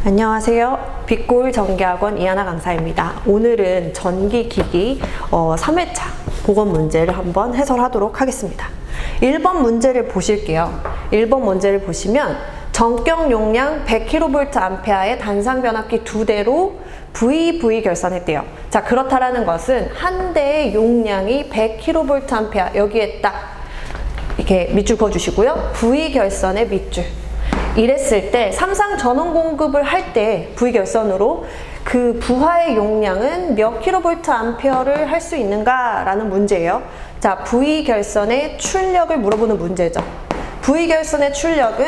안녕하세요. 빛골 전기학원 이하나 강사입니다. 오늘은 전기기기 3회차 보건 문제를 한번 해설하도록 하겠습니다. 1번 문제를 보실게요. 1번 문제를 보시면 전격 용량 100kVA의 단상 변압기 2대로 VV 결선했대요. 자, 그렇다라는 것은 한 대의 용량이 100kVA, 여기에 딱 이렇게 밑줄 그어주시고요. V 결선의 밑줄. 이랬을 때 삼상 전원 공급을 할 때 V결선으로 그 부하의 용량은 몇 kVA를 할 수 있는가 라는 문제예요. 자, V결선의 출력을 물어보는 문제죠. V결선의 출력은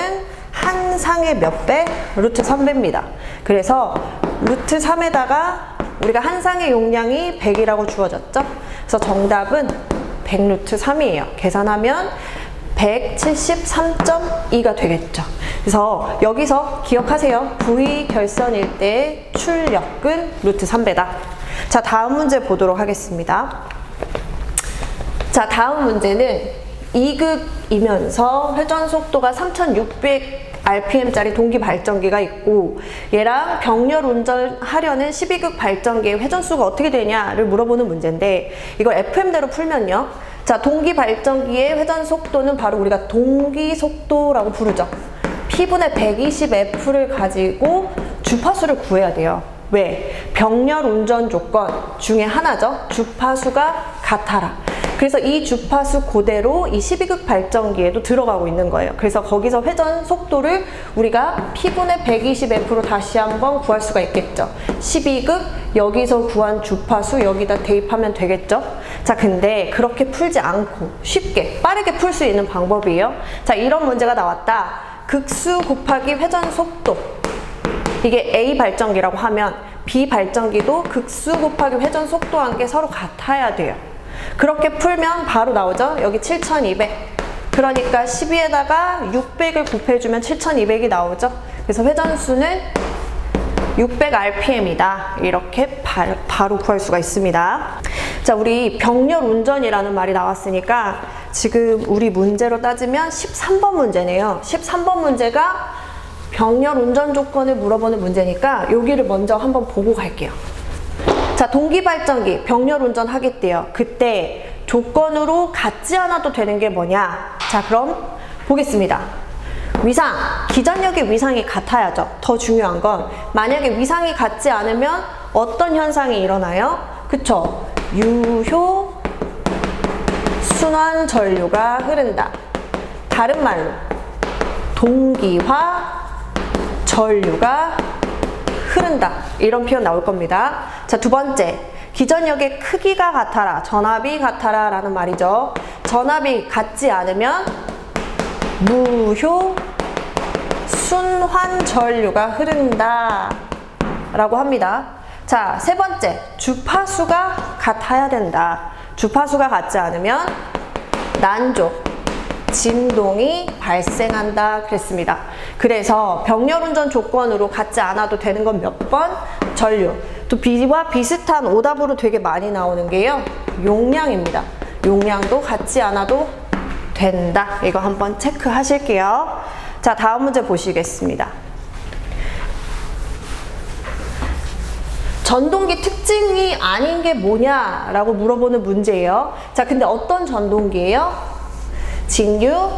한 상의 몇 배? 루트 3배입니다. 그래서 루트 3에다가 우리가 한 상의 용량이 100이라고 주어졌죠. 그래서 정답은 100 루트 3이에요. 계산하면 173.2가 되겠죠. 그래서 여기서 기억하세요. V 결선일 때의 출력은 루트 3배다. 자, 다음 문제 보도록 하겠습니다. 자, 다음 문제는 2급이면서 회전 속도가 3600rpm짜리 동기 발전기가 있고 얘랑 병렬 운전하려는 12급 발전기의 회전수가 어떻게 되냐를 물어보는 문제인데 이걸 FM대로 풀면요. 자, 동기 발전기의 회전 속도는 바로 우리가 동기 속도라고 부르죠. P분의 120F를 가지고 주파수를 구해야 돼요. 왜? 병렬 운전 조건 중에 하나죠. 주파수가 같아라. 그래서 이 주파수 그대로 이 12급 발전기에도 들어가고 있는 거예요. 그래서 거기서 회전 속도를 우리가 P분의 120F로 다시 한번 구할 수가 있겠죠. 12급 여기서 구한 주파수 여기다 대입하면 되겠죠. 자, 근데 그렇게 풀지 않고 쉽게 빠르게 풀 수 있는 방법이에요. 자, 이런 문제가 나왔다. 극수 곱하기 회전 속도, 이게 A 발전기라고 하면 B 발전기도 극수 곱하기 회전 속도와 함께 서로 같아야 돼요. 그렇게 풀면 바로 나오죠. 여기 7200, 그러니까 12에다가 600을 곱해주면 7200이 나오죠. 그래서 회전수는 600rpm이다. 이렇게 바로 구할 수가 있습니다. 자, 우리 병렬 운전이라는 말이 나왔으니까 지금 우리 문제로 따지면 13번 문제네요. 13번 문제가 병렬 운전 조건을 물어보는 문제니까 여기를 먼저 한번 보고 갈게요. 자, 동기 발전기 병렬 운전 하겠대요. 그때 조건으로 같지 않아도 되는 게 뭐냐? 자, 그럼 보겠습니다. 위상, 기전력의 위상이 같아야죠. 더 중요한 건 만약에 위상이 같지 않으면 어떤 현상이 일어나요? 그쵸? 유효 순환 전류가 흐른다. 다른 말로 동기화 전류가 흐른다. 이런 표현 나올 겁니다. 자, 두 번째, 기전력의 크기가 같아라, 전압이 같아라 라는 말이죠. 전압이 같지 않으면 무효 순환 전류가 흐른다 라고 합니다. 자, 세 번째, 주파수가 같아야 된다. 주파수가 같지 않으면 난조, 진동이 발생한다 그랬습니다. 그래서 병렬 운전 조건으로 같지 않아도 되는 건 몇 번? 전류. 또 B와 비슷한 오답으로 되게 많이 나오는 게요, 용량입니다. 용량도 같지 않아도 된다. 이거 한번 체크하실게요. 자, 다음 문제 보시겠습니다. 전동기 특징이 아닌 게 뭐냐라고 물어보는 문제예요. 자, 근데 어떤 전동기예요? 직류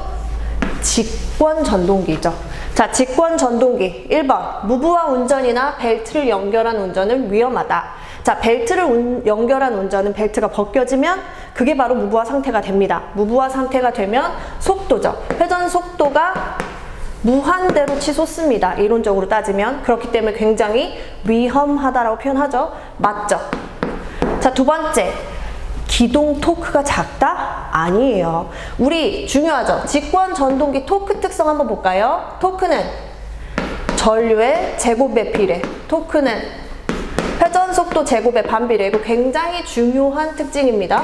직권 전동기죠. 자, 직권 전동기 1번, 무부하 운전이나 벨트를 연결한 운전은 위험하다. 자, 벨트를 연결한 운전은 벨트가 벗겨지면 그게 바로 무부하 상태가 됩니다. 무부하 상태가 되면 속도죠. 회전 속도가 무한대로 치솟습니다. 이론적으로 따지면. 그렇기 때문에 굉장히 위험하다라고 표현하죠. 맞죠? 자, 두 번째, 기동 토크가 작다? 아니에요. 우리 중요하죠. 직권 전동기 토크 특성 한번 볼까요? 토크는 전류의 제곱에 비례, 토크는 회전 속도 제곱에 반비례. 이거 굉장히 중요한 특징입니다.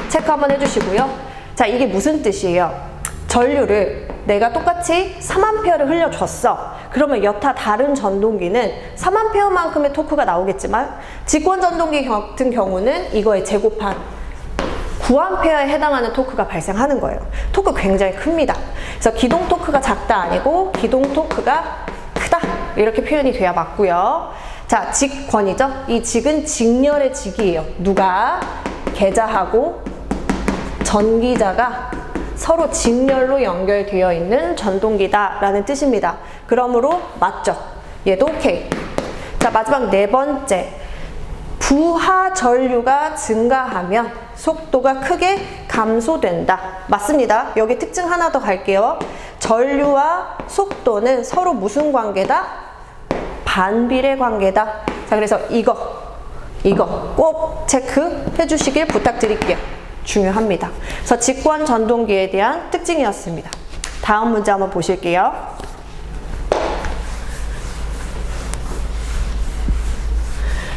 체크 한번 해주시고요. 자, 이게 무슨 뜻이에요? 전류를 내가 똑같이 3A를 흘려줬어. 그러면 여타 다른 전동기는 3A만큼의 토크가 나오겠지만 직권 전동기 같은 경우는 이거에 제곱한 9A에 해당하는 토크가 발생하는 거예요. 토크 굉장히 큽니다. 그래서 기동 토크가 작다 아니고 기동 토크가 크다. 이렇게 표현이 돼야 맞고요. 자, 직권이죠. 이 직은 직렬의 직이에요. 누가? 계자하고 전기자가 서로 직렬로 연결되어 있는 전동기다 라는 뜻입니다. 그러므로 맞죠. 얘도 오케이. 자, 마지막 네 번째. 부하 전류가 증가하면 속도가 크게 감소된다. 맞습니다. 여기 특징 하나 더 갈게요. 전류와 속도는 서로 무슨 관계다? 반비례 관계다. 자, 그래서 이거 꼭 체크해 주시길 부탁드릴게요. 중요합니다. 그래서 직권 전동기에 대한 특징이었습니다. 다음 문제 한번 보실게요.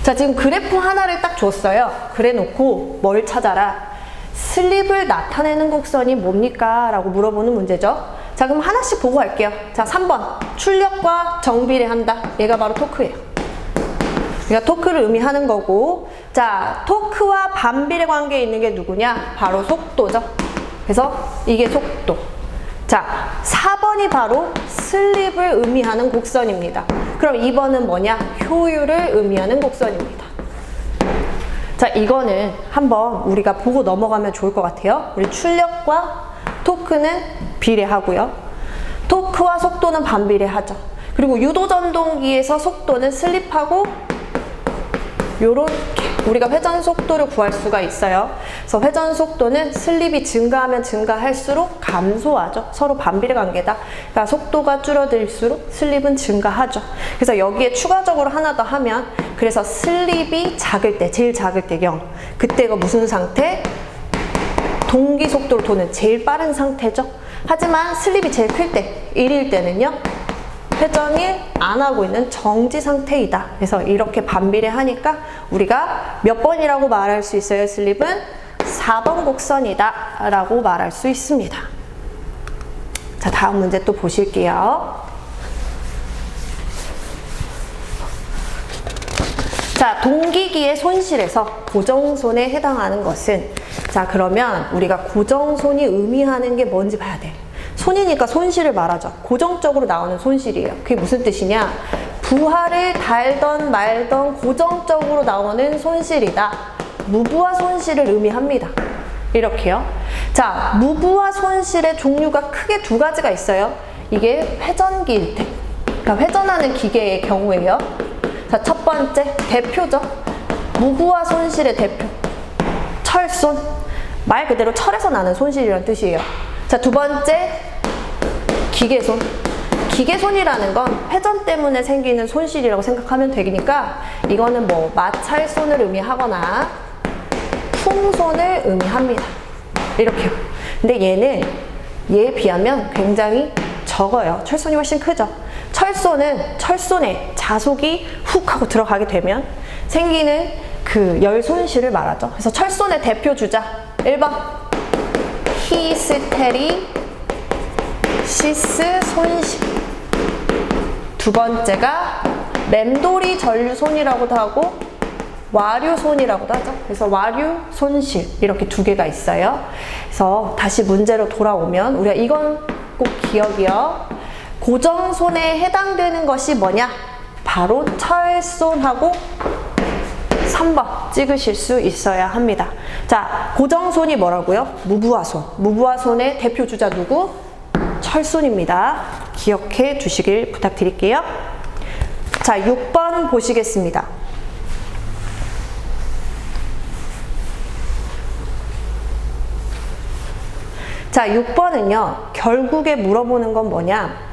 자, 지금 그래프 하나를 딱 줬어요. 그래 놓고 뭘 찾아라? 슬립을 나타내는 곡선이 뭡니까? 라고 물어보는 문제죠. 자, 그럼 하나씩 보고 갈게요. 자, 3번. 출력과 정비례한다. 얘가 바로 토크예요. 그러니까 토크를 의미하는 거고, 자, 토크와 반비례 관계에 있는 게 누구냐? 바로 속도죠. 그래서 이게 속도. 자, 4번이 바로 슬립을 의미하는 곡선입니다. 그럼 2번은 뭐냐? 효율을 의미하는 곡선입니다. 자, 이거는 한번 우리가 보고 넘어가면 좋을 것 같아요. 우리 출력과 토크는 비례하고요. 토크와 속도는 반비례하죠. 그리고 유도전동기에서 속도는 슬립하고 요렇게 우리가 회전 속도를 구할 수가 있어요. 그래서 회전 속도는 슬립이 증가하면 증가할수록 감소하죠. 서로 반비례 관계다. 그러니까 속도가 줄어들수록 슬립은 증가하죠. 그래서 여기에 추가적으로 하나 더 하면, 그래서 슬립이 작을 때, 제일 작을 때 0. 그때가 무슨 상태? 동기 속도로 도는 제일 빠른 상태죠. 하지만 슬립이 제일 클 때, 1일 때는요, 회전이 안 하고 있는 정지 상태이다. 그래서 이렇게 반비례하니까 우리가 몇 번이라고 말할 수 있어요? 슬립은 4번 곡선이다 라고 말할 수 있습니다. 자, 다음 문제 또 보실게요. 자, 동기기의 손실에서 고정손에 해당하는 것은, 자, 그러면 우리가 고정손이 의미하는 게 뭔지 봐야 돼. 손이니까 손실을 말하죠. 고정적으로 나오는 손실이에요. 그게 무슨 뜻이냐? 부하를 달던 말던 고정적으로 나오는 손실이다. 무부하 손실을 의미합니다. 이렇게요. 자, 무부하 손실의 종류가 크게 두 가지가 있어요. 이게 회전기일 때, 그러니까 회전하는 기계의 경우에요. 자, 첫 번째 대표죠. 무부하 손실의 대표, 철손. 말 그대로 철에서 나는 손실이라는 뜻이에요. 자, 두 번째 기계손. 기계손이라는 건 회전 때문에 생기는 손실이라고 생각하면 되니까 이거는 뭐 마찰손을 의미하거나 풍손을 의미합니다. 이렇게요. 근데 얘는 얘에 비하면 굉장히 적어요. 철손이 훨씬 크죠. 철손은 철손에 자속이 훅 하고 들어가게 되면 생기는 그 열 손실을 말하죠. 그래서 철손의 대표 주자 1번 히스테리시스 손실. 두 번째가 맴돌이 전류손이라고도 하고 와류손이라고도 하죠. 그래서 와류 손실, 이렇게 두 개가 있어요. 그래서 다시 문제로 돌아오면 우리가 이건 꼭 기억이요. 고정손에 해당되는 것이 뭐냐? 바로 철손하고 3번 찍으실 수 있어야 합니다. 자, 고정손이 뭐라고요? 무부하손. 무부하손의 대표 주자 누구? 철손입니다. 기억해 주시길 부탁드릴게요. 자, 6번 보시겠습니다. 자, 6번은요, 결국에 물어보는 건 뭐냐?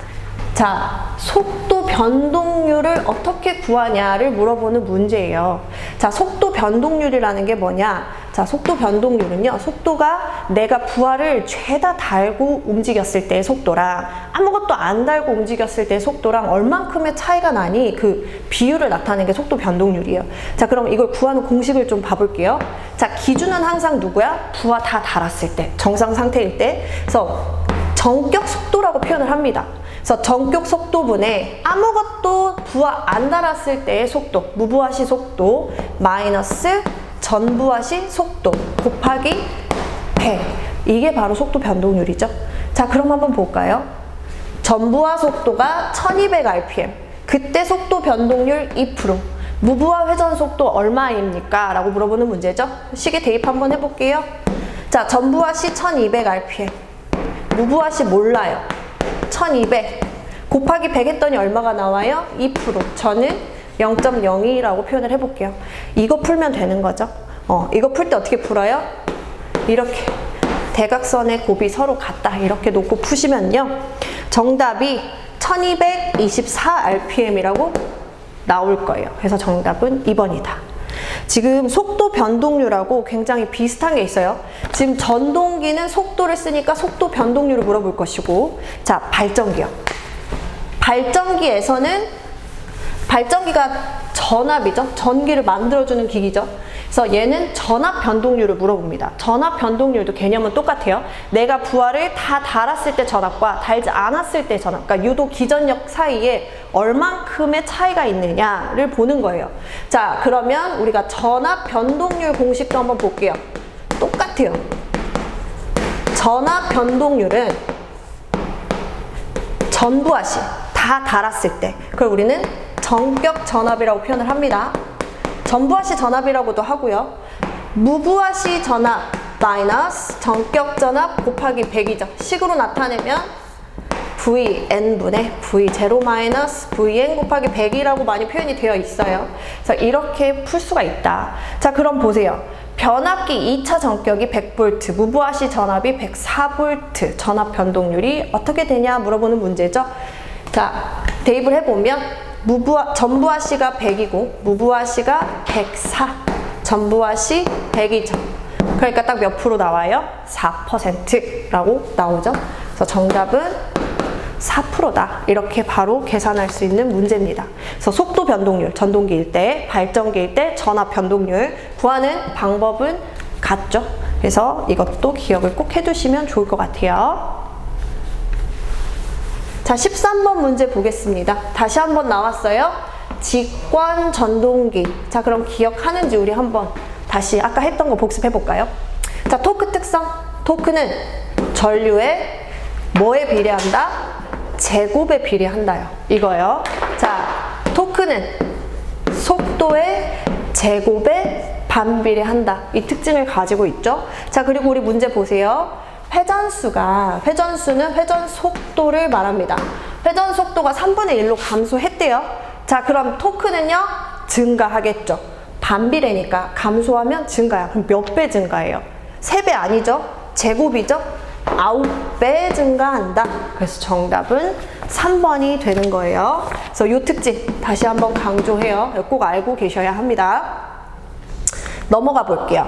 자, 속도 변동률을 어떻게 구하냐를 물어보는 문제예요. 자, 속도 변동률이라는 게 뭐냐? 자, 속도 변동률은요, 속도가 내가 부하를 죄다 달고 움직였을 때의 속도랑 아무것도 안 달고 움직였을 때의 속도랑 얼만큼의 차이가 나니 그 비율을 나타내는 게 속도 변동률이에요. 자, 그럼 이걸 구하는 공식을 좀 봐볼게요. 자, 기준은 항상 누구야? 부하 다 달았을 때, 정상 상태일 때. 그래서 전격 속도라고 표현을 합니다. 그래서 전격 속도분의 아무것도 부하 안 달았을 때의 속도, 무부하시 속도 마이너스 전부하시 속도 곱하기 100. 이게 바로 속도 변동률이죠. 자, 그럼 한번 볼까요? 전부하 속도가 1200rpm. 그때 속도 변동률 2%. 무브와 회전 속도 얼마입니까? 라고 물어보는 문제죠. 시계 대입 한번 해볼게요. 자, 전부하 시 1200rpm. 무브하 시 몰라요. 1200 곱하기 100 했더니 얼마가 나와요? 2%. 저는 0.02라고 표현을 해볼게요. 이거 풀면 되는 거죠. 이거 풀 때 어떻게 풀어요? 이렇게 대각선의 곱이 서로 같다 이렇게 놓고 푸시면요. 정답이 1224rpm이라고 나올 거예요. 그래서 정답은 2번이다. 지금 속도 변동률하고 굉장히 비슷한 게 있어요. 지금 전동기는 속도를 쓰니까 속도 변동률을 물어볼 것이고, 자, 발전기요. 발전기가 전압이죠. 전기를 만들어주는 기기죠. 그래서 얘는 전압 변동률을 물어봅니다. 전압 변동률도 개념은 똑같아요. 내가 부하를 다 달았을 때 전압과 달지 않았을 때 전압, 그러니까 유도 기전력 사이에 얼만큼의 차이가 있느냐를 보는 거예요. 자, 그러면 우리가 전압 변동률 공식도 한번 볼게요. 똑같아요. 전압 변동률은 전부하시 다 달았을 때, 그걸 우리는 전격 전압이라고 표현을 합니다. 전부하시 전압이라고도 하고요. 무부하시 전압 마이너스 전격 전압 곱하기 100이죠. 식으로 나타내면 Vn분의 V0 마이너스 Vn 곱하기 100이라고 많이 표현이 되어 있어요. 그래서 이렇게 풀 수가 있다. 자, 그럼 보세요. 변압기 2차 전격이 100V, 무부하시 전압이 104V, 전압 변동률이 어떻게 되냐 물어보는 문제죠. 자, 대입을 해보면 전부하시가 100이고 무부하시가 104, 전부하시 100이죠. 그러니까 딱 몇 프로 나와요? 4%라고 나오죠. 그래서 정답은 4%다. 이렇게 바로 계산할 수 있는 문제입니다. 그래서 속도 변동률, 전동기일 때, 발전기일 때 전압 변동률 구하는 방법은 같죠. 그래서 이것도 기억을 꼭 해두시면 좋을 것 같아요. 자, 13번 문제 보겠습니다. 다시 한번 나왔어요. 직관 전동기. 자, 그럼 기억하는지 우리 한번 다시 아까 했던 거 복습해 볼까요? 자, 토크 특성. 토크는 전류에 뭐에 비례한다? 제곱에 비례한다요. 이거요. 자, 토크는 속도의 제곱에 반비례한다. 이 특징을 가지고 있죠. 자, 그리고 우리 문제 보세요. 회전수는 회전 속도를 말합니다. 회전 속도가 3분의 1로 감소했대요. 자, 그럼 토크는요? 증가하겠죠. 반비례니까 감소하면 증가야. 그럼 몇 배 증가해요? 3배 아니죠? 제곱이죠? 9배 증가한다. 그래서 정답은 3번이 되는 거예요. 그래서 이 특징 다시 한번 강조해요. 꼭 알고 계셔야 합니다. 넘어가 볼게요.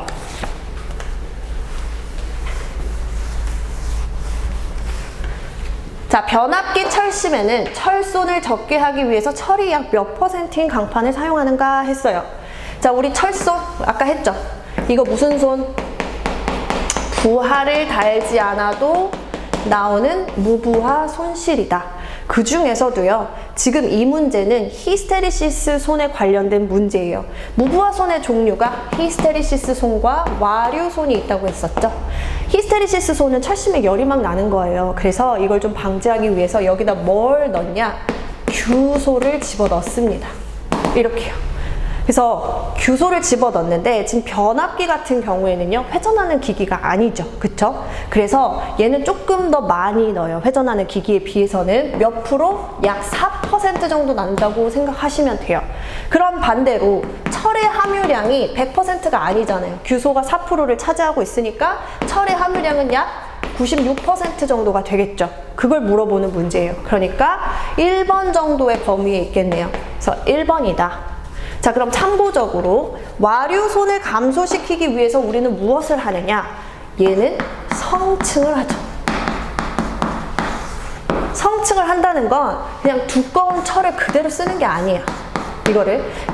자, 변압기 철심에는 철손을 적게 하기 위해서 철이 약 몇 %인 강판을 사용하는가 했어요. 자, 우리 철손 아까 했죠? 이거 무슨 손? 부하를 달지 않아도 나오는 무부하 손실이다. 그 중에서도요, 지금 이 문제는 히스테리시스 손에 관련된 문제예요. 무부하 손의 종류가 히스테리시스 손과 와류 손이 있다고 했었죠. 히스테리시스 손은 철심에 열이 막 나는 거예요. 그래서 이걸 좀 방지하기 위해서 여기다 뭘 넣냐? 규소를 집어 넣습니다. 이렇게요. 그래서 규소를 집어 넣는데 지금 변압기 같은 경우에는요, 회전하는 기기가 아니죠. 그쵸? 그래서 얘는 조금 더 많이 넣어요. 회전하는 기기에 비해서는 몇 프로? 약 4% 정도 난다고 생각하시면 돼요. 그럼 반대로 철의 함유량이 100%가 아니잖아요. 규소가 4%를 차지하고 있으니까 철의 함유량은 약 96% 정도가 되겠죠. 그걸 물어보는 문제예요. 그러니까 1번 정도의 범위에 있겠네요. 그래서 1번이다. 자, 그럼 참고적으로 와류손을 감소시키기 위해서 우리는 무엇을 하느냐? 얘는 성층을 하죠. 성층을 한다는 건 그냥 두꺼운 철을 그대로 쓰는 게 아니에요.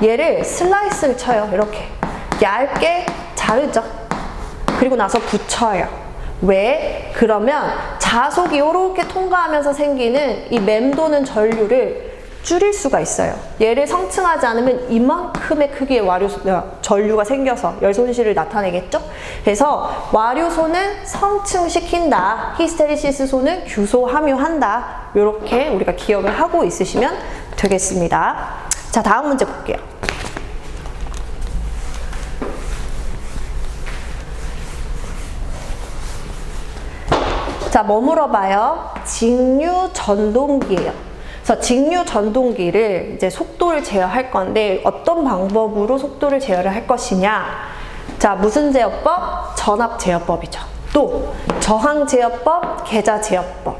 얘를 슬라이스를 쳐요. 이렇게 얇게 자르죠. 그리고 나서 붙여요. 왜? 그러면 자속이 이렇게 통과하면서 생기는 이 맴도는 전류를 줄일 수가 있어요. 얘를 성층하지 않으면 이만큼의 크기의 전류가 생겨서 열 손실을 나타내겠죠? 그래서 와류손은 성층시킨다. 히스테리시스 손은 규소 함유한다. 이렇게 우리가 기억을 하고 있으시면 되겠습니다. 자, 다음 문제 볼게요. 자, 뭐 물어봐요? 직류 전동기예요. 그래서 직류 전동기를 이제 속도를 제어할 건데 어떤 방법으로 속도를 제어를 할 것이냐? 자, 무슨 제어법? 전압 제어법이죠. 또 저항 제어법, 계자 제어법.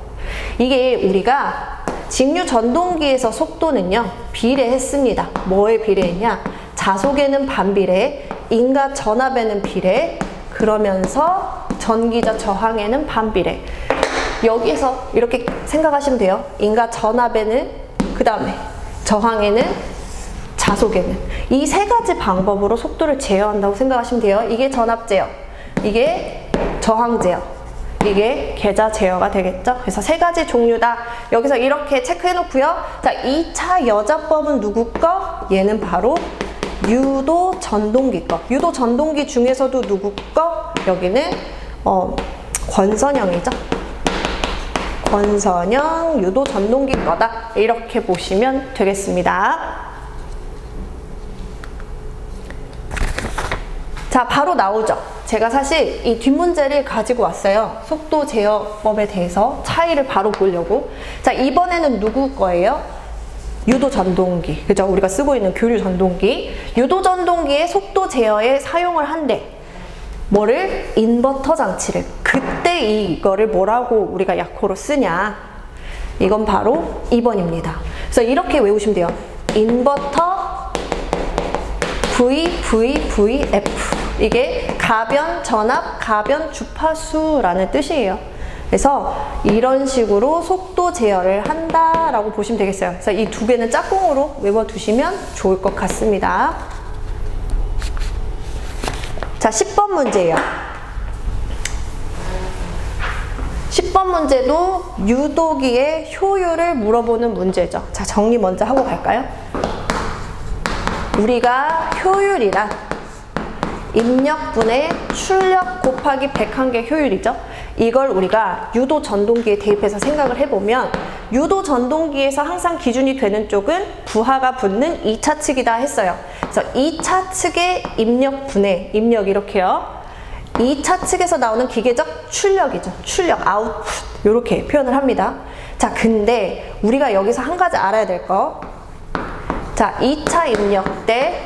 이게 우리가 직류 전동기에서 속도는요 비례했습니다. 뭐에 비례했냐? 자속에는 반비례, 인과 전압에는 비례, 그러면서 전기자 저항에는 반비례. 여기서 이렇게 생각하시면 돼요. 인과 전압에는, 그 다음에 저항에는, 자속에는. 이 세 가지 방법으로 속도를 제어한다고 생각하시면 돼요. 이게 전압 제어, 이게 저항 제어, 이게 계자 제어가 되겠죠. 그래서 세 가지 종류다. 여기서 이렇게 체크해 놓고요. 자, 2차 여자법은 누구 거? 얘는 바로 유도 전동기 거. 유도 전동기 중에서도 누구 거? 여기는 권선형이죠. 권선형 유도 전동기 거다. 이렇게 보시면 되겠습니다. 자, 바로 나오죠. 제가 사실 이 뒷문제를 가지고 왔어요. 속도 제어법에 대해서 차이를 바로 보려고. 자, 이번에는 누구 거예요? 유도 전동기. 그죠? 우리가 쓰고 있는 교류 전동기. 유도 전동기의 속도 제어에 사용을 한대. 뭐를? 인버터 장치를. 그때 이거를 뭐라고 우리가 약호로 쓰냐? 이건 바로 2번입니다. 그래서 이렇게 외우시면 돼요. 인버터 VVVF. 이게 가변 전압, 가변 주파수라는 뜻이에요. 그래서 이런 식으로 속도 제어를 한다라고 보시면 되겠어요. 그래서 이 두 개는 짝꿍으로 외워두시면 좋을 것 같습니다. 자, 10번 문제예요. 10번 문제도 유도기의 효율을 물어보는 문제죠. 자, 정리 먼저 하고 갈까요? 우리가 효율이란 입력분의 출력 곱하기 101개 효율이죠. 이걸 우리가 유도 전동기에 대입해서 생각을 해보면 유도 전동기에서 항상 기준이 되는 쪽은 부하가 붙는 2차 측이다 했어요. 그래서 2차 측의 입력분의, 입력 이렇게요. 2차 측에서 나오는 기계적 출력이죠. 출력, 아웃풋 이렇게 표현을 합니다. 자, 근데 우리가 여기서 한 가지 알아야 될 거. 자, 2차 입력 때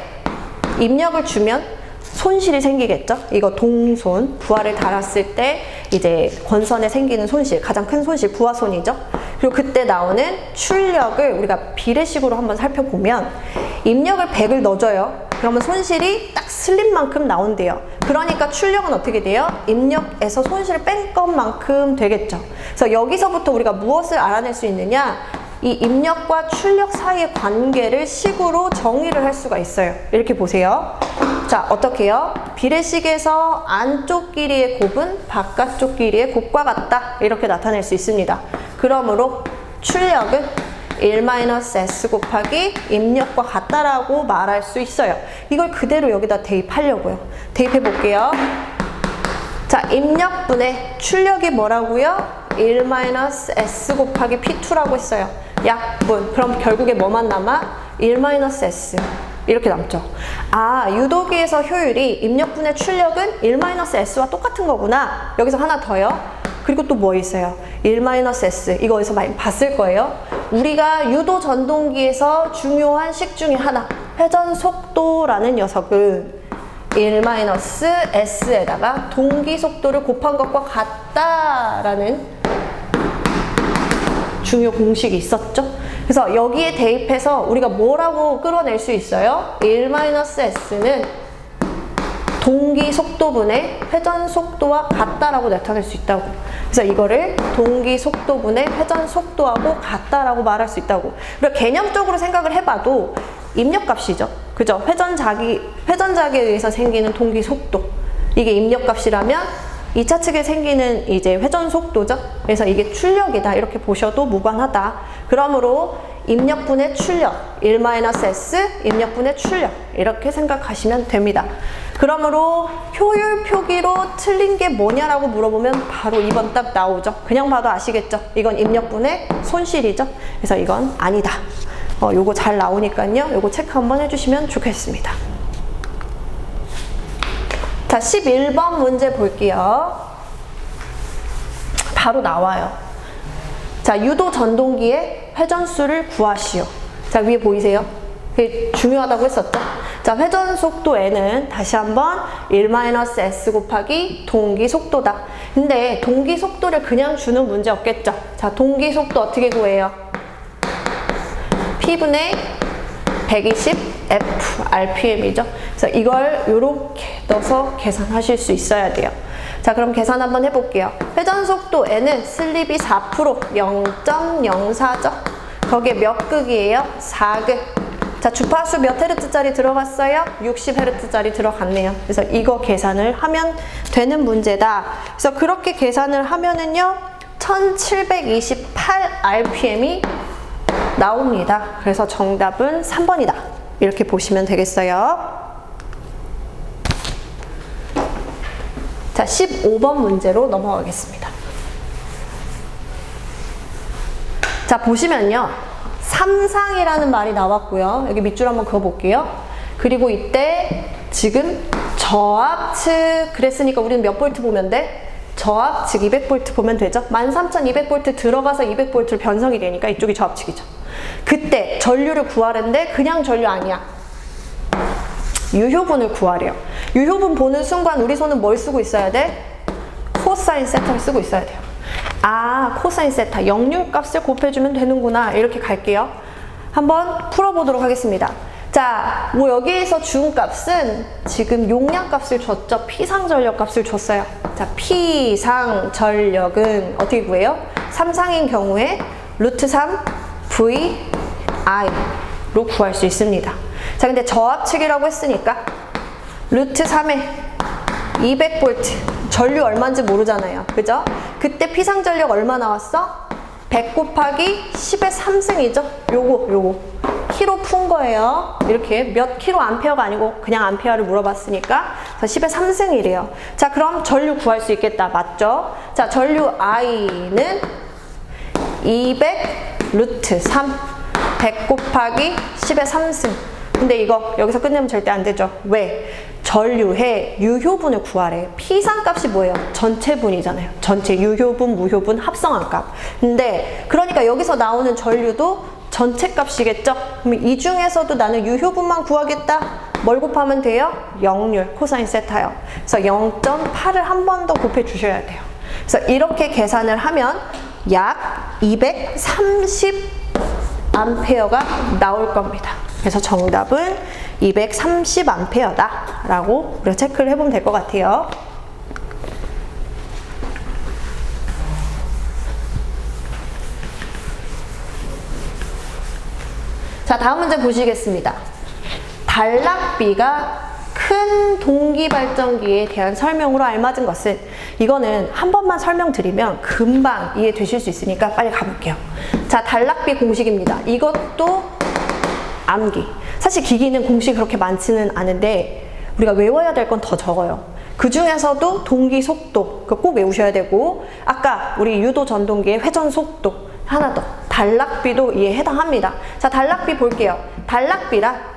입력을 주면 손실이 생기겠죠? 이거 동손, 부하를 달았을 때 이제 권선에 생기는 손실, 가장 큰 손실, 부하손이죠? 그리고 그때 나오는 출력을 우리가 비례식으로 한번 살펴보면 입력을 100을 넣어줘요. 그러면 손실이 딱 슬린 만큼 나온대요. 그러니까 출력은 어떻게 돼요? 입력에서 손실을 뺀 것만큼 되겠죠. 그래서 여기서부터 우리가 무엇을 알아낼 수 있느냐? 이 입력과 출력 사이의 관계를 식으로 정의를 할 수가 있어요. 이렇게 보세요. 자, 어떻게 해요? 비례식에서 안쪽 길이의 곱은 바깥쪽 길이의 곱과 같다. 이렇게 나타낼 수 있습니다. 그러므로 출력은 1-S 곱하기 입력과 같다라고 말할 수 있어요. 이걸 그대로 여기다 대입하려고요. 대입해 볼게요. 자, 입력분의 출력이 뭐라고요? 1-S 곱하기 P2라고 했어요. 약분. 그럼 결국에 뭐만 남아? 1-S. 이렇게 남죠. 아, 유도기에서 효율이 입력분의 출력은 1-S와 똑같은 거구나. 여기서 하나 더요. 그리고 또 뭐 있어요? 1-S. 이거 어디서 많이 봤을 거예요. 우리가 유도 전동기에서 중요한 식 중에 하나, 회전 속도라는 녀석은 1-S에다가 동기 속도를 곱한 것과 같다라는 중요 공식이 있었죠. 그래서 여기에 대입해서 우리가 뭐라고 끌어낼 수 있어요? 1-S는 동기 속도분의 회전 속도와 같다라고 나타낼 수 있다고. 그래서 이거를 동기 속도분의 회전 속도하고 같다라고 말할 수 있다고. 그리고 개념적으로 생각을 해봐도 입력값이죠. 그죠? 회전작에 의해서 생기는 동기 속도. 이게 입력값이라면 2차 측에 생기는 이제 회전 속도죠. 그래서 이게 출력이다. 이렇게 보셔도 무관하다. 그러므로 입력분의 출력, 1-S, 입력분의 출력. 이렇게 생각하시면 됩니다. 그러므로 효율 표기로 틀린 게 뭐냐라고 물어보면 바로 2번 딱 나오죠. 그냥 봐도 아시겠죠? 이건 입력분의 손실이죠. 그래서 이건 아니다. 요거 잘 나오니까요. 요거 체크 한번 해주시면 좋겠습니다. 자, 11번 문제 볼게요. 바로 나와요. 자, 유도 전동기의 회전수를 구하시오. 자, 위에 보이세요? 그게 중요하다고 했었죠? 자, 회전 속도에는 다시 한번 1-s 곱하기 동기 속도다. 근데 동기 속도를 그냥 주는 문제 없겠죠? 자, 동기 속도 어떻게 구해요? P분의 120F RPM이죠. 그래서 이걸 이렇게 넣어서 계산하실 수 있어야 돼요. 자, 그럼 계산 한번 해볼게요. 회전 속도 N은 슬립이 4%, 0.04죠. 거기에 몇 극이에요? 4극. 자, 주파수 몇 헤르츠짜리 들어갔어요? 60헤르츠짜리 들어갔네요. 그래서 이거 계산을 하면 되는 문제다. 그래서 그렇게 계산을 하면은요, 1728 RPM이 나옵니다. 그래서 정답은 3번이다. 이렇게 보시면 되겠어요. 자, 15번 문제로 넘어가겠습니다. 자, 보시면요. 삼상이라는 말이 나왔고요. 여기 밑줄 한번 그어볼게요. 그리고 이때 지금 저압측 그랬으니까 우리는 몇 볼트 보면 돼? 저압측 200V 보면 되죠? 13200V 들어가서 200V로 변성이 되니까 이쪽이 저압측이죠. 그때 전류를 구하는데 그냥 전류 아니야. 유효분을 구하래요. 유효분 보는 순간 우리 손은 뭘 쓰고 있어야 돼? 코사인 세타를 쓰고 있어야 돼요. 아, 코사인 세타 역률 값을 곱해주면 되는구나. 이렇게 갈게요. 한번 풀어보도록 하겠습니다. 자, 뭐 여기에서 준 값은 지금 용량 값을 줬죠. 피상전력 값을 줬어요. 자, 피상전력은 어떻게 구해요? 삼상인 경우에 루트 3 V I로 구할 수 있습니다. 자, 근데 저압측이라고 했으니까 루트 3에 200V 전류 얼마인지 모르잖아요. 그죠? 그때 피상전력 얼마 나왔어? 100 곱하기 10의 3승이죠? 요거 키로 푼 거예요. 이렇게 몇 킬로 암페어가 아니고 그냥 암페어를 물어봤으니까 10의 3승이래요. 자, 그럼 전류 구할 수 있겠다. 맞죠? 자, 전류 I는 200 루트 3 100 곱하기 10의 3승. 근데 이거 여기서 끝내면 절대 안 되죠. 왜? 전류의 유효분을 구하래. 피상값이 뭐예요? 전체분이잖아요. 전체 유효분, 무효분 합성한 값. 근데 그러니까 여기서 나오는 전류도 전체 값이겠죠? 그럼 이 중에서도 나는 유효분만 구하겠다. 뭘 곱하면 돼요? 역률, 코사인 세타요. 그래서 0.8을 한 번 더 곱해 주셔야 돼요. 그래서 이렇게 계산을 하면 약 230 암페어가 나올 겁니다. 그래서 정답은 230 암페어다 라고 우리가 체크를 해보면 될 것 같아요. 자, 다음 문제 보시겠습니다. 단락비가 큰 동기발전기에 대한 설명으로 알맞은 것은, 이거는 한 번만 설명드리면 금방 이해되실 수 있으니까 빨리 가볼게요. 자, 단락비 공식입니다. 이것도 암기. 사실 기기는 공식이 그렇게 많지는 않은데 우리가 외워야 될 건 더 적어요. 그 중에서도 동기 속도 그거 꼭 외우셔야 되고, 아까 우리 유도 전동기의 회전 속도 하나 더, 단락비도 이에 해당합니다. 자, 단락비 볼게요. 단락비라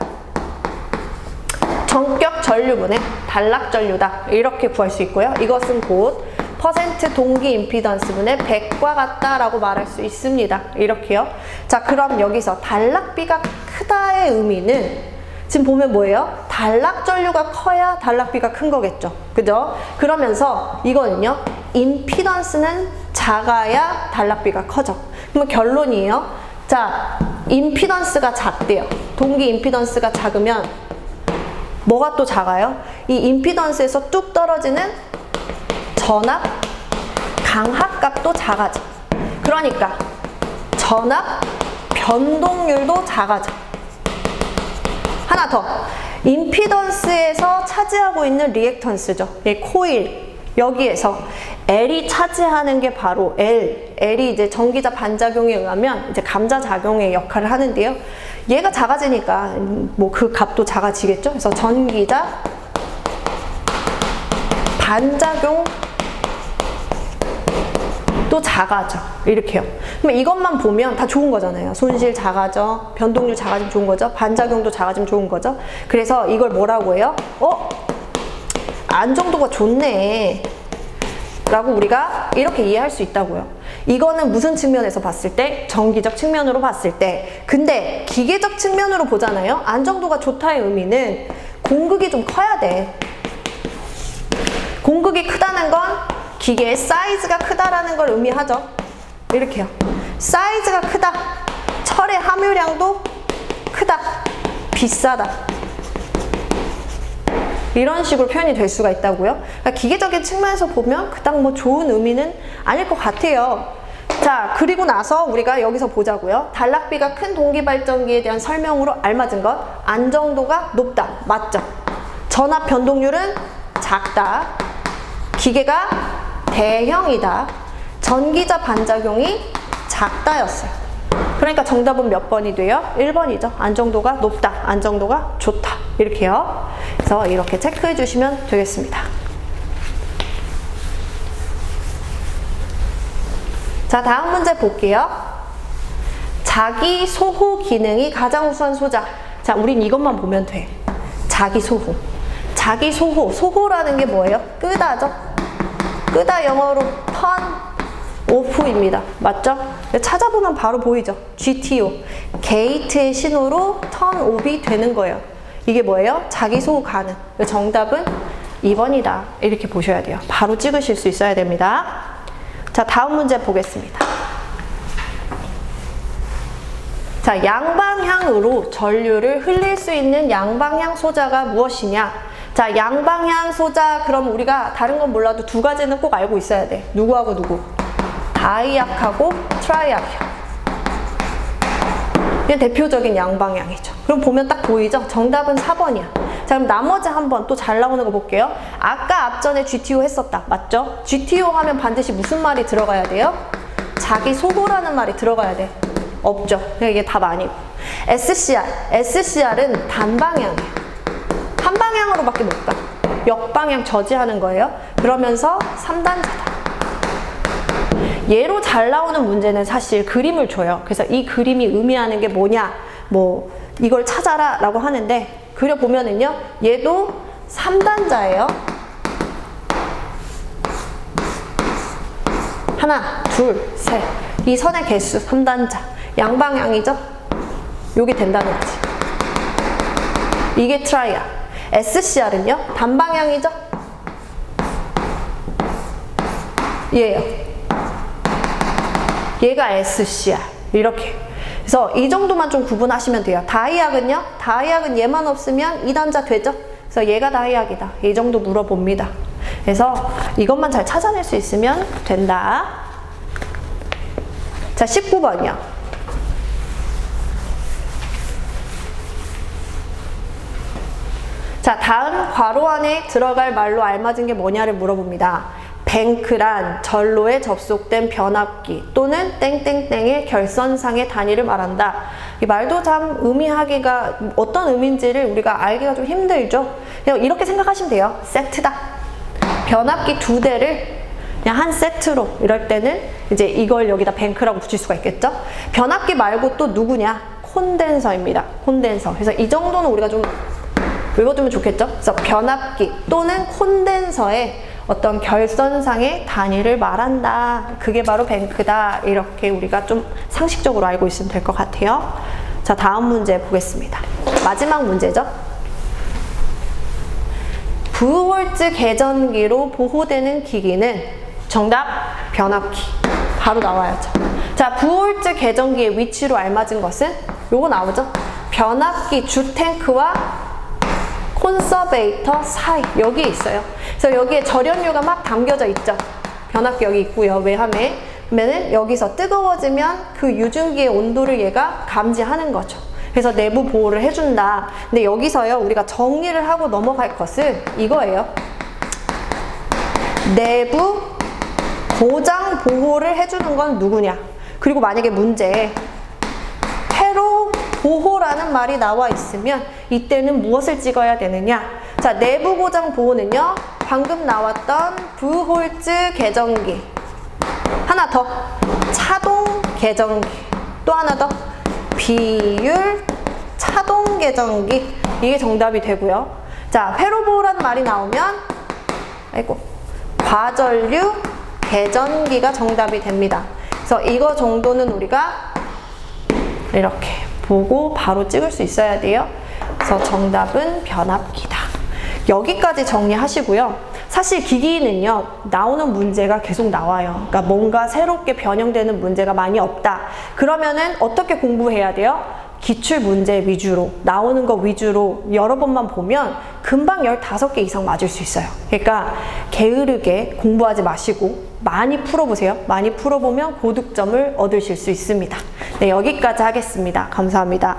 전격 전류분의 단락 전류다. 이렇게 구할 수 있고요. 이것은 곧 퍼센트 동기 임피던스분의 100과 같다라고 말할 수 있습니다. 이렇게요. 자, 그럼 여기서 단락비가 크다의 의미는 지금 보면 뭐예요? 단락 전류가 커야 단락비가 큰 거겠죠. 그죠? 그러면서 이거는요, 임피던스는 작아야 단락비가 커져. 그러면 결론이에요. 자, 임피던스가 작대요. 동기 임피던스가 작으면 뭐가 또 작아요? 이 임피던스에서 뚝 떨어지는 전압, 강압값도 작아져. 그러니까 전압, 변동률도 작아져. 하나 더, 임피던스에서 차지하고 있는 리액턴스죠. 이 코일, 여기에서 L이 차지하는 게 바로 L이 이제 전기자 반작용에 의하면 이제 감자작용의 역할을 하는데요. 얘가 작아지니까 뭐 그 값도 작아지겠죠. 그래서 전기자 반작용도 또 작아져. 이렇게요. 그러면 이것만 보면 다 좋은 거잖아요. 손실 작아져, 변동률 작아지면 좋은 거죠. 반작용도 작아지면 좋은 거죠. 그래서 이걸 뭐라고 해요? 안정도가 좋네 라고 우리가 이렇게 이해할 수 있다고요. 이거는 무슨 측면에서 봤을 때? 전기적 측면으로 봤을 때. 근데 기계적 측면으로 보잖아요. 안정도가 좋다의 의미는 공극이 좀 커야 돼. 공극이 크다는 건 기계의 사이즈가 크다라는 걸 의미하죠. 이렇게요. 사이즈가 크다. 철의 함유량도 크다. 비싸다. 이런 식으로 표현이 될 수가 있다고요. 그러니까 기계적인 측면에서 보면 그닥 뭐 좋은 의미는 아닐 것 같아요. 자, 그리고 나서 우리가 여기서 보자고요. 단락비가 큰 동기발전기에 대한 설명으로 알맞은 것. 안정도가 높다. 맞죠? 전압 변동률은 작다. 기계가 대형이다. 전기자 반작용이 작다였어요. 그러니까 정답은 몇 번이 돼요? 1번이죠. 안정도가 높다. 안정도가 좋다. 이렇게요. 그래서 이렇게 체크해 주시면 되겠습니다. 자, 다음 문제 볼게요. 자기 소호 기능이 가장 우수한 소자. 자, 우린 이것만 보면 돼. 자기 소호. 자기 소호. 소호라는 게 뭐예요? 끄다죠? 끄다 영어로 turn off입니다. 맞죠? 찾아보면 바로 보이죠? GTO. 게이트의 신호로 turn off이 되는 거예요. 이게 뭐예요? 자기 소호 가능. 정답은 2번이다. 이렇게 보셔야 돼요. 바로 찍으실 수 있어야 됩니다. 자, 다음 문제 보겠습니다. 자, 양방향으로 전류를 흘릴 수 있는 양방향 소자가 무엇이냐? 자, 양방향 소자, 그럼 우리가 다른 건 몰라도 두 가지는 꼭 알고 있어야 돼. 누구하고 누구? 다이약하고 트라이약이요. 이게 대표적인 양방향이죠. 그럼 보면 딱 보이죠? 정답은 4번이야. 자, 그럼 나머지 한번 또 잘 나오는 거 볼게요. 아까 앞전에 GTO 했었다. 맞죠? GTO 하면 반드시 무슨 말이 들어가야 돼요? 자기 소호라는 말이 들어가야 돼. 없죠. 그러니까 이게 답 아니고. SCR. SCR은 단방향이에요. 한 방향으로밖에 못 가. 역방향 저지하는 거예요. 그러면서 3단자다. 얘로 잘 나오는 문제는 사실 그림을 줘요. 그래서 이 그림이 의미하는 게 뭐냐, 뭐 이걸 찾아라 라고 하는데, 그려보면은요, 얘도 3단자예요. 하나, 둘, 셋. 이 선의 개수 3단자. 양방향이죠? 요게 된다는 거지. 이게 트라이야. SCR은요, 단방향이죠? 얘예요. 얘가 SCR. 이렇게. 그래서 이 정도만 좀 구분하시면 돼요. 다이약은요? 다이약은 얘만 없으면 2단자 되죠? 그래서 얘가 다이약이다. 이 정도 물어봅니다. 그래서 이것만 잘 찾아낼 수 있으면 된다. 자, 19번이요. 자, 다음 괄호 안에 들어갈 말로 알맞은 게 뭐냐를 물어봅니다. 뱅크란 전로에 접속된 변압기 또는 땡땡땡의 결선상의 단위를 말한다. 이 말도 참 의미하기가 어떤 의미인지를 우리가 알기가 좀 힘들죠. 그냥 이렇게 생각하시면 돼요. 세트다. 변압기 2대를 그냥 한 세트로, 이럴 때는 이제 이걸 여기다 뱅크라고 붙일 수가 있겠죠. 변압기 말고 또 누구냐? 콘덴서입니다. 콘덴서. 그래서 이 정도는 우리가 좀 외워두면 좋겠죠. 그래서 변압기 또는 콘덴서의 어떤 결선상의 단위를 말한다. 그게 바로 뱅크다. 이렇게 우리가 좀 상식적으로 알고 있으면 될 것 같아요. 자, 다음 문제 보겠습니다. 마지막 문제죠. 부홀즈 계전기로 보호되는 기기는 정답 변압기. 바로 나와야죠. 자, 부홀즈 계전기의 위치로 알맞은 것은 요거 나오죠. 변압기 주탱크와 콘서베이터 사이, 여기 있어요. 그래서 여기에 절연류가 막 담겨져 있죠. 변압기 여기 있고요. 외함에. 그러면은 여기서 뜨거워지면 그 유증기의 온도를 얘가 감지하는 거죠. 그래서 내부 보호를 해준다. 근데 여기서요, 우리가 정리를 하고 넘어갈 것은 이거예요. 내부 고장 보호를 해주는 건 누구냐. 그리고 만약에 문제에 회로 보호라는 말이 나와 있으면 이때는 무엇을 찍어야 되느냐. 자, 내부 고장 보호는요, 방금 나왔던 부홀즈 계전기 하나 더. 차동 계정기. 또 하나 더. 비율 차동 계정기. 이게 정답이 되고요. 자, 회로보라는 말이 나오면 아이고 과전류 계전기가 정답이 됩니다. 그래서 이거 정도는 우리가 이렇게 보고 바로 찍을 수 있어야 돼요. 그래서 정답은 변압기다. 여기까지 정리하시고요. 사실 기기는요, 나오는 문제가 계속 나와요. 그러니까 뭔가 새롭게 변형되는 문제가 많이 없다. 그러면은 어떻게 공부해야 돼요? 기출 문제 위주로, 나오는 거 위주로 여러 번만 보면 금방 15개 이상 맞을 수 있어요. 그러니까 게으르게 공부하지 마시고 많이 풀어보세요. 많이 풀어보면 고득점을 얻으실 수 있습니다. 네, 여기까지 하겠습니다. 감사합니다.